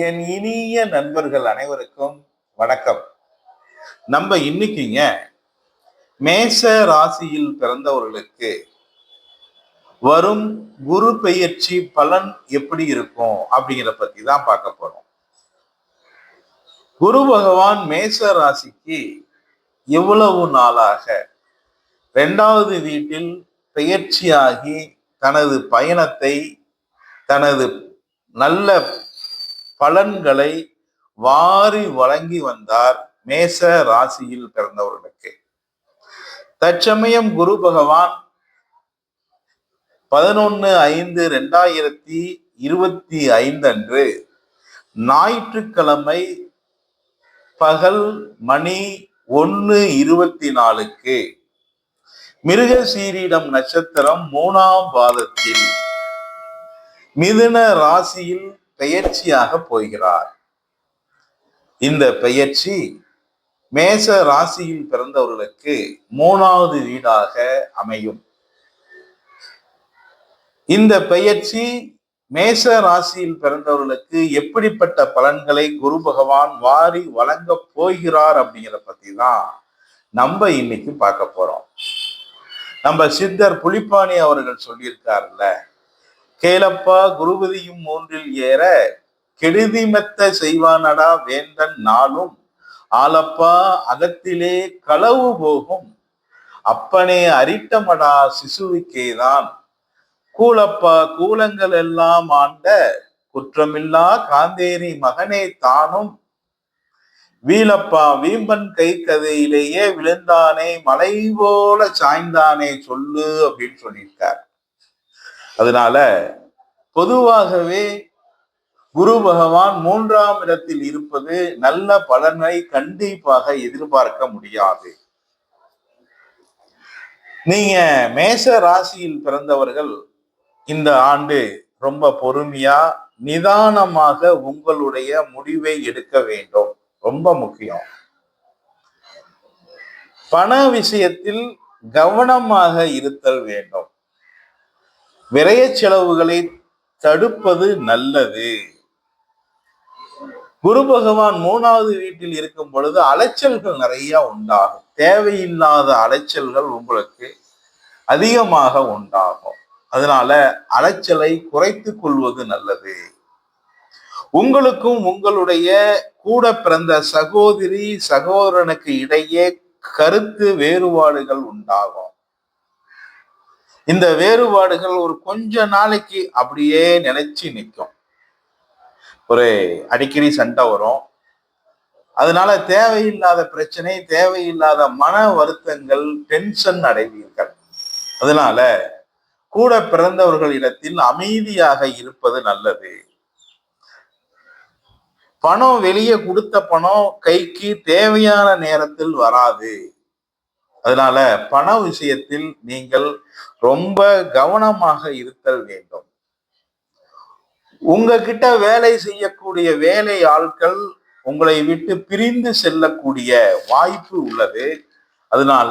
என் இனிய நண்பர்கள் அனைவருக்கும் வணக்கம். நம்ம இன்னைக்குங்க மேஷ ராசியில் பிறந்தவர்களுக்கு வரும் குரு பெயர்ச்சி பலன் எப்படி இருக்கும் அப்படிங்கிற பத்தி தான் பார்க்க போறோம். குரு பகவான் மேஷ ராசிக்கு எவ்வளவு நாளாக 2வது வீட்டில் பெயர்ச்சியாகி தனது பயணத்தை, தனது நல்ல பலன்களை வாரி வழங்கி வந்தார் மேஷ ராசியில் பிறந்தவர்களுக்கு. தற்சமயம் குரு பகவான் 11/5/2025 அன்று ஞாயிற்றுக்கிழமை பகல் மணி 1:24க்கு மிருகசீரிடம் நட்சத்திரம் 3ஆம் பாதத்தில் மிதுன ராசியில் பெயர்ச்சியாக போகிறார். இந்த பெயர்ச்சி மேஷ ராசியில் பிறந்தவர்களுக்கு 3வது வீடாக அமையும். இந்த பெயர்ச்சி மேஷ ராசியில் பிறந்தவர்களுக்கு எப்படிப்பட்ட பலன்களை குரு பகவான் வாரி வழங்க போகிறார் அப்படிங்கிற பத்தி தான் நம்ம இன்னைக்கு பார்க்க போறோம். நம்ம சித்தர் புலிப்பாணி அவர்கள் சொல்லியிருக்காருல்ல, கேளப்பா குருபதியும் 3இல் ஏற கெடுதிமெத்த செய்வானடா வேந்தன் நாளும் ஆலப்பா அகத்திலே களவு போகும் அப்பனே அரிட்டமடா சிசுவுக்கேதான் கூலப்பா கூலங்கள் எல்லாம் ஆண்ட குற்றமில்லா காந்தேரி மகனே தானும் வீலப்பா வீம்பன் கை கதையிலேயே விழுந்தானே மலை போல சாய்ந்தானே சொல்லு அப்படின்னு சொல்லியிருக்கார். அதனால பொதுவாகவே குரு பகவான் 3ஆம் இடத்தில் இருப்பது நல்ல பலனை கண்டிப்பாக எதிர்பார்க்க முடியாது. நீங்க மேஷ ராசியில் பிறந்தவர்கள் இந்த ஆண்டு ரொம்ப பொறுமையா நிதானமாக உங்களுடைய முடிவை எடுக்க வேண்டும். ரொம்ப முக்கியம். பண விஷயத்தில் கவனமாக இருத்தல் வேண்டும். விரய செலவுகளை தடுப்பது நல்லது. குரு பகவான் 3வது வீட்டில் இருக்கும் பொழுது அலைச்சல்கள் நிறைய உண்டாகும். தேவையில்லாத அலைச்சல்கள் உங்களுக்கு அதிகமாக உண்டாகும். அதனால அலைச்சலை குறைத்துக் கொள்வது நல்லது. உங்களுக்கும் உங்களுடைய கூட பிறந்த சகோதரி சகோதரனுக்கு இடையே கருத்து வேறுபாடுகள் உண்டாகும். இந்த வேறுபாடுகள் ஒரு கொஞ்ச நாளைக்கு அப்படியே நினைச்சு நிற்கும். ஒரு அடிக்கடி சண்டை வரும். அதனால தேவையில்லாத பிரச்சனை, தேவையில்லாத மன வருத்தங்கள், டென்ஷன் அடைவீர்கள். அதனால கூட பிறந்தவர்களிடத்தில் அமைதியாக இருப்பது நல்லது. பணம் வெளியே கொடுத்த பணம் கைக்கு தேவையான நேரத்தில் வராது. அதனால பண விஷயத்தில் நீங்கள் ரொம்ப கவனமாக இருத்தல் வேண்டும். உங்ககிட்ட வேலை செய்யக்கூடிய வேலை ஆட்கள் உங்களை விட்டு பிரிந்து செல்லக்கூடிய வாய்ப்பு உள்ளது. அதனால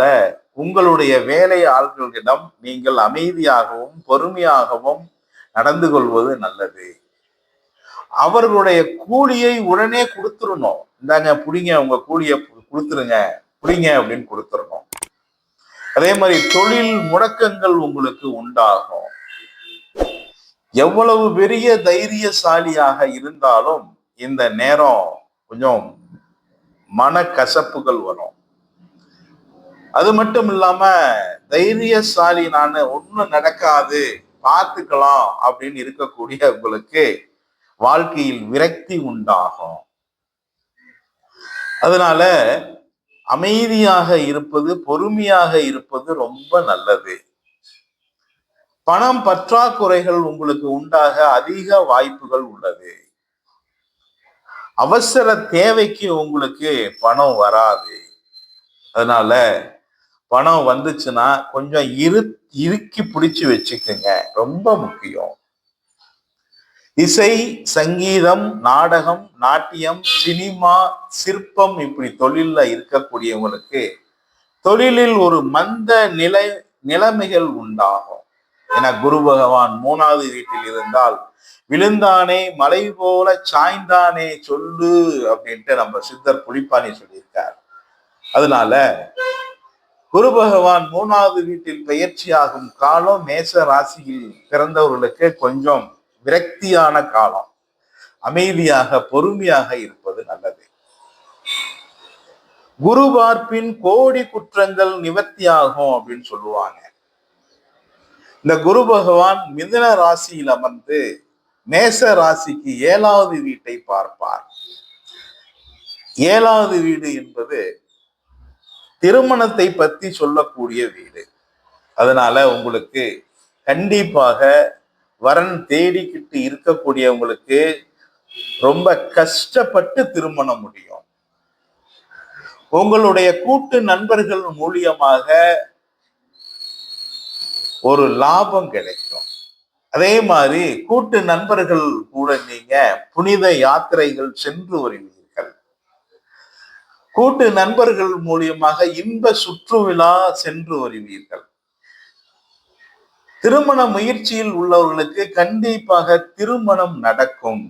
உங்களுடைய வேலை ஆட்களிடம் நீங்கள் அமைதியாகவும் பொறுமையாகவும் நடந்து கொள்வது நல்லது. அவர்களுடைய கூலியை உடனே கொடுத்துடணும். இந்தாங்க புடிங்க, உங்க கூலியை கொடுத்துருங்க, புடிங்க அப்படின்னு கொடுத்துடணும். அதே மாதிரி தொழில் முடக்கங்கள் உங்களுக்கு உண்டாகும். எவ்வளவு பெரிய தைரியசாலியாக இருந்தாலும் இந்த நேரம் கொஞ்சம் மன கசப்புகள் வரும். அது மட்டும் இல்லாம தைரியசாலி நான் ஒண்ணும் நடக்காது பார்த்துக்கலாம் அப்படின்னு இருக்கக்கூடிய உங்களுக்கு வாழ்க்கையில் விரக்தி உண்டாகும். அதனால அமைதியாக இருப்பது, பொறுமையாக இருப்பது ரொம்ப நல்லது. பணம் பற்றாக்குறைகள் உங்களுக்கு உண்டாக அதிக வாய்ப்புகள் உள்ளது. அவசர தேவைக்கு உங்களுக்கு பணம் வராது. அதனால பணம் வந்துச்சுன்னா கொஞ்சம் இறுக்கி பிடிச்சு வச்சுக்கோங்க, ரொம்ப முக்கியம். இசை, சங்கீதம், நாடகம், நாட்டியம், சினிமா, சிற்பம் இப்படி தொழில்ல இருக்கக்கூடியவங்களுக்கு தொழிலில் ஒரு மந்த நிலைமைகள் உண்டாகும். ஏன்னா குரு பகவான் 3வது வீட்டில் இருந்தால் விழுந்தானே மலை போல சாய்ந்தானே சொல்லு அப்படின்ட்டு நம்ம சித்தர் புலிப்பாணி சொல்லியிருக்கார். அதனால குரு பகவான் 3வது வீட்டில் பயிற்சியாகும் காலம் மேச ராசியில் பிறந்தவர்களுக்கு கொஞ்சம் விரக்தியான காலம். அமைதியாக பொறுமையாக இருப்பது நல்லது. குரு பார்ப்பின் கோடி குற்றங்கள் நிவர்த்தியாகும் அப்படின்னு சொல்லுவாங்க. இந்த குரு பகவான் மிதுன ராசியில் அமர்ந்து மேச ராசிக்கு 7வது வீட்டை பார்ப்பார். 7வது வீடு என்பது திருமணத்தை பத்தி சொல்லக்கூடிய வீடு. அதனால உங்களுக்கு கண்டிப்பாக வரன் தேடிக்கிட்டு இருக்கக்கூடியவங்களுக்கு ரொம்ப கஷ்டப்பட்டு திருமணம் முடியும். உங்களுடைய கூட்டு நண்பர்கள் மூலியமாக ஒரு லாபம் கிடைக்கும். அதே மாதிரி கூட்டு நண்பர்கள் கூட நீங்க புனித யாத்திரைகள் சென்று வருவீர்கள். கூட்டு நண்பர்கள் மூலியமாக இன்ப சுற்றுவிழா சென்று வருவீர்கள். திருமண முயற்சியில் உள்ளவர்களுக்கு கண்டிப்பாக திருமணம் நடக்கும்.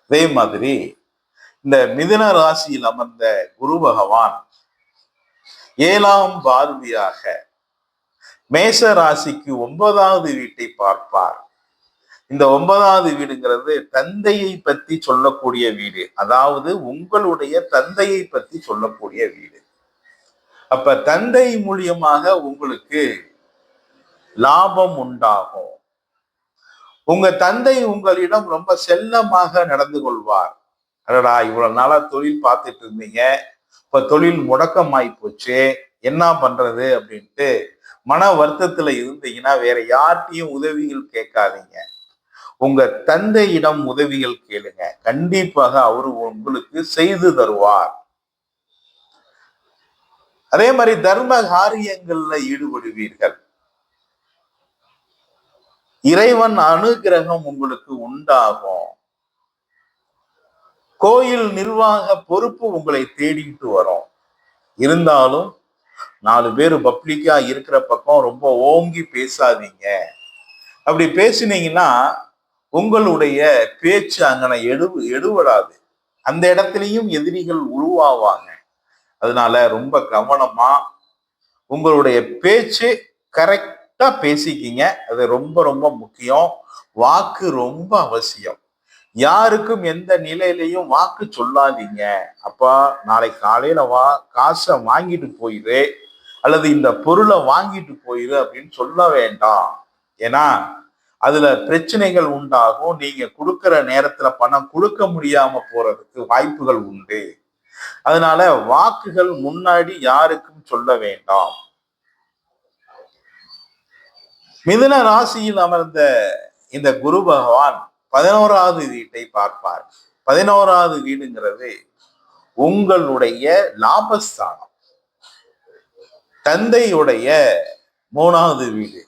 அதே மாதிரி இந்த மிதுன ராசியில் அமர்ந்த குரு பகவான் 7ஆம் பார்வையாக மேச ராசிக்கு 9வது வீட்டை பார்ப்பார். இந்த 9வது வீடுங்கிறது தந்தையை பத்தி சொல்லக்கூடிய வீடு. அதாவது உங்களுடைய தந்தையை பத்தி சொல்லக்கூடிய வீடு. அப்ப தந்தை மூலியமாக உங்களுக்கு லாபம் உண்டாகும். உங்க தந்தை உங்களிடம் ரொம்ப செல்லமாக நடந்து கொள்வார். அடடா, இவ்வளவு நாளா தொழில் பார்த்துட்டு இருந்தீங்க, இப்ப தொழில் முடக்கமாயி போச்சு, என்ன பண்றது அப்படின்ட்டு மன வருத்தத்துல இருந்தீங்கன்னா வேற யார்கிட்டையும் உதவிகள் கேட்காதீங்க. உங்க தந்தையிடம் உதவிகள் கேளுங்க. கண்டிப்பாக அவரு உங்களுக்கு செய்து தருவார். அதே மாதிரி தர்ம காரியங்கள்ல ஈடுபடுவீர்கள். இறைவன் அனுகிரகம் உங்களுக்கு உண்டாகும். கோயில் நிர்வாக பொறுப்பு உங்களை தேடிட்டு வரும். இருந்தாலும் 4 பேர் பப்ளிக்கா இருக்கிற பக்கம் ரொம்ப ஓங்கி பேசாதீங்க. அப்படி பேசினீங்கன்னா உங்களுடைய பேச்சு அங்கன எடுபடாது. அந்த இடத்துலயும் எதிரிகள் உருவாவாங்க. அதனால ரொம்ப கவனமா உங்களுடைய பேச்சு கரெக்டா பேசிக்கிங்க. அது ரொம்ப ரொம்ப முக்கியம். வாக்கு ரொம்ப அவசியம். யாருக்கும் எந்த நிலையிலையும் வாக்கு சொல்லாதீங்க. அப்பா நாளை காலையில காசை வாங்கிட்டு போயிரு, அல்லது இந்த பொருளை வாங்கிட்டு போயிரு அப்படின்னு சொல்ல வேண்டாம். ஏன்னா அதுல பிரச்சனைகள் உண்டாகும். நீங்க கொடுக்கிற நேரத்துல பணம் கொடுக்க முடியாம போறதுக்கு வாய்ப்புகள் உண்டு. அதனால வாக்குகள் முன்னாடி யாருக்கும் சொல்ல வேண்டாம். மிதுன ராசியில் அமர்ந்த இந்த குரு பகவான் 11வது வீட்டை பார்ப்பார். 11வது வீடுங்கிறது உங்களுடைய லாபஸ்தானம், தந்தையுடைய 3வது வீடு,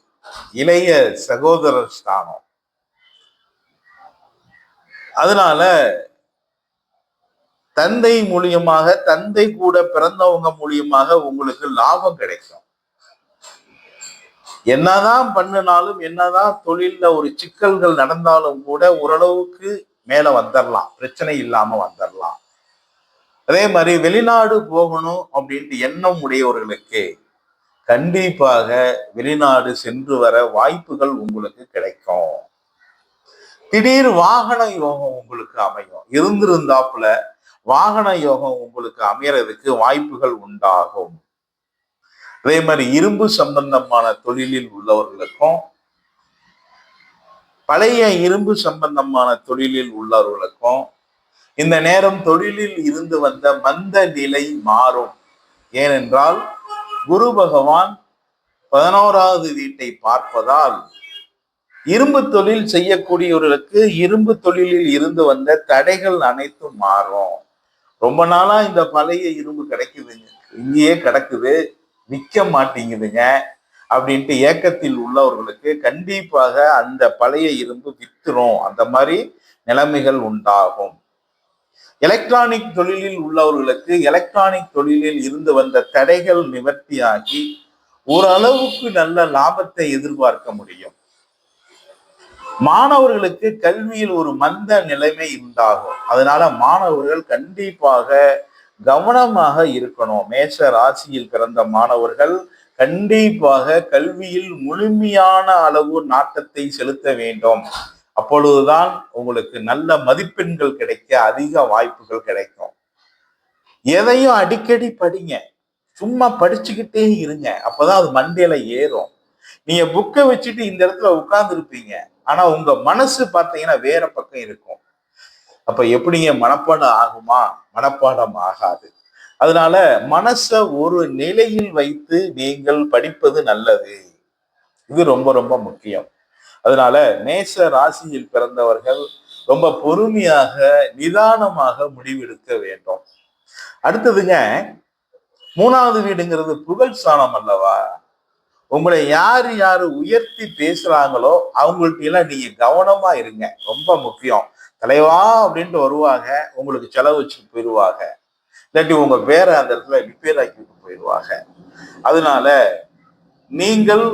இளைய சகோதரர் ஸ்தானம். அதனால தந்தை மூலியமாக, தந்தை கூட பிறந்தவங்க மூலியமாக உங்களுக்கு லாபம் கிடைக்கும். என்னதான் பண்ணினாலும், என்னதான் தொழில்ல ஒரு சிக்கல்கள் நடந்தாலும் கூட ஓரளவுக்கு மேல வந்துடலாம், பிரச்சனை இல்லாம வந்துடலாம். அதே மாதிரி வெளிநாடு போகணும் அப்படின்ட்டு எண்ணம் உடையவர்களுக்கு கண்டிப்பாக வெளிநாடு சென்று வர வாய்ப்புகள் உங்களுக்கு கிடைக்கும். திடீர் வாகன யோகம் உங்களுக்கு அமையும். இருந்திருந்தாப்புல வாகன யோகம் உங்களுக்கு அமையறதுக்கு வாய்ப்புகள் உண்டாகும். அதே மாதிரி இரும்பு சம்பந்தமான தொழிலில் உள்ளவர்களுக்கும், பழைய இரும்பு சம்பந்தமான தொழிலில் உள்ளவர்களுக்கும் இந்த நேரம் தொழிலில் இருந்து வந்த மந்த நிலை மாறும். ஏனென்றால் குரு பகவான் 11வது வீட்டை பார்ப்பதால் இரும்பு தொழில் செய்யக்கூடியவர்களுக்கு இரும்பு தொழிலில் இருந்து வந்த தடைகள் அனைத்தும் மாறும். ரொம்ப நாளா இந்த பழைய இரும்பு கிடைக்குதுங்க, இங்கேயே கிடக்குது, விற்க மாட்டேங்குதுங்க அப்படின்ட்டு ஏக்கத்தில் உள்ளவர்களுக்கு கண்டிப்பாக அந்த பழைய இரும்பு வித்துரும். அந்த மாதிரி நிலைமைகள் உண்டாகும். எலக்ட்ரானிக் தொழிலில் உள்ளவர்களுக்கு எலக்ட்ரானிக் தொழிலில் இருந்து வந்த தடைகள் நிவர்த்தியாகி ஓரளவுக்கு நல்ல லாபத்தை எதிர்பார்க்க முடியும். மாணவர்களுக்கு கல்வியில் ஒரு மந்த நிலைமை உண்டாகும். அதனால மாணவர்கள் கண்டிப்பாக கவனமாக இருக்கணும். மேஷ ராசியில் பிறந்த மாணவர்கள் கண்டிப்பாக கல்வியில் முழுமையான அளவு நாட்டத்தை செலுத்த வேண்டும். அப்பொழுதுதான் உங்களுக்கு நல்ல மதிப்பெண்கள் கிடைக்க அதிக வாய்ப்புகள் கிடைக்கும். எதையும் அடிக்கடி படிங்க. சும்மா படிச்சுக்கிட்டே இருங்க. அப்பதான் அது மண்டையில ஏறும். நீங்க புக்கை வச்சுட்டு இந்த இடத்துல உட்கார்ந்து இருப்பீங்க. ஆனா உங்க மனசு பார்த்தீங்கன்னா வேற பக்கம் இருக்கும். அப்ப எப்படிங்க மனப்பாடம் ஆகுமா? மனப்பாடம் ஆகாது. அதனால மனச ஒரு நிலையில் வைத்து நீங்கள் படிப்பது நல்லது. இது ரொம்ப ரொம்ப முக்கியம். அதனால மேஷ ராசியில் பிறந்தவர்கள் ரொம்ப பொறுமையாக நிதானமாக முடிவெடுக்க வேண்டும். அடுத்ததுங்க, 3வது வீடுங்கிறது புகழ் ஸ்தானம் அல்லவா? உங்களை யாரு யாரு உயர்த்தி பேசுறாங்களோ அவங்கள்ட்ட எல்லாம் நீங்க கவனமா இருங்க. ரொம்ப முக்கியம். தலைவா அப்படின்ட்டு வருவாங்க, உங்களுக்கு செலவு வச்சுட்டு போயிடுவாங்க. இல்லாட்டி உங்க பேரை அந்த இடத்துல ரிப்பேர் ஆக்கிட்டு போயிடுவாங்க. அதனால நீங்கள்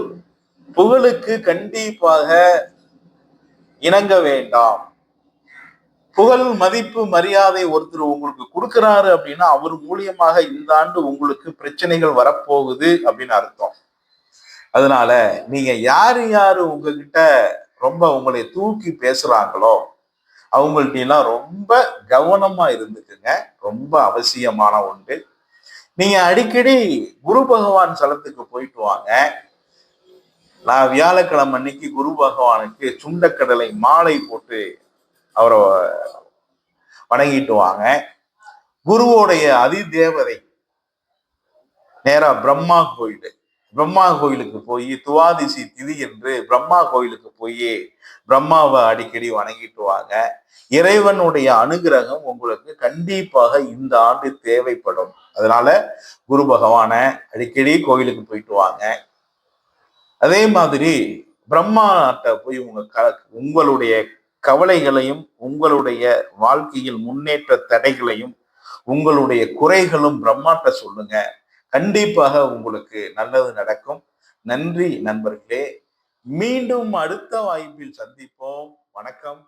புகழுக்கு கண்டிப்பாக இணங்க வேண்டாம். புகழ், மதிப்பு, மரியாதை ஒருத்தர் உங்களுக்கு கொடுக்கிறாரு அப்படின்னா அவர் மூலியமாக இந்த ஆண்டு உங்களுக்கு பிரச்சனைகள் வரப்போகுது அப்படின்னு அர்த்தம். அதனால நீங்க யாரு யாரு உங்ககிட்ட ரொம்ப உங்களை தூக்கி பேசுறாங்களோ அவங்கள்ட்ட எல்லாம் ரொம்ப கவனமா இருந்துக்குங்க. ரொம்ப அவசியமான ஒன்று. நீங்க அடிக்கடி குரு பகவான் ஸ்தலத்துக்கு போயிட்டு வாங்க. நான் வியாழக்கிழமை அன்னைக்கு குரு பகவானுக்கு சுண்டக்கடலை மாலை போட்டு அவரை வணங்கிட்டு வாங்க. குருவோடைய அதிதேவதை நேரா பிரம்மா கோயில். பிரம்மா கோயிலுக்கு போய் துவாதிசி திதி என்று பிரம்மா கோயிலுக்கு போய் பிரம்மாவை அடிக்கடி வணங்கிட்டு வாங்க. இறைவனுடைய அனுகிரகம் உங்களுக்கு கண்டிப்பாக இந்த ஆண்டு தேவைப்படும். அதனால குரு பகவான அடிக்கடி கோயிலுக்கு போயிட்டு வாங்க. அதே மாதிரி பிரம்மாட்ட போய் உங்களுடைய கவலைகளையும் உங்களுடைய வாழ்க்கையில் முன்னேற்ற தடைகளையும் உங்களுடைய குறைகளும் பிரம்மாட்ட சொல்லுங்க. கண்டிப்பாக உங்களுக்கு நல்லது நடக்கும். நன்றி நண்பர்களே. மீண்டும் அடுத்த வாய்ப்பில் சந்திப்போம். வணக்கம்.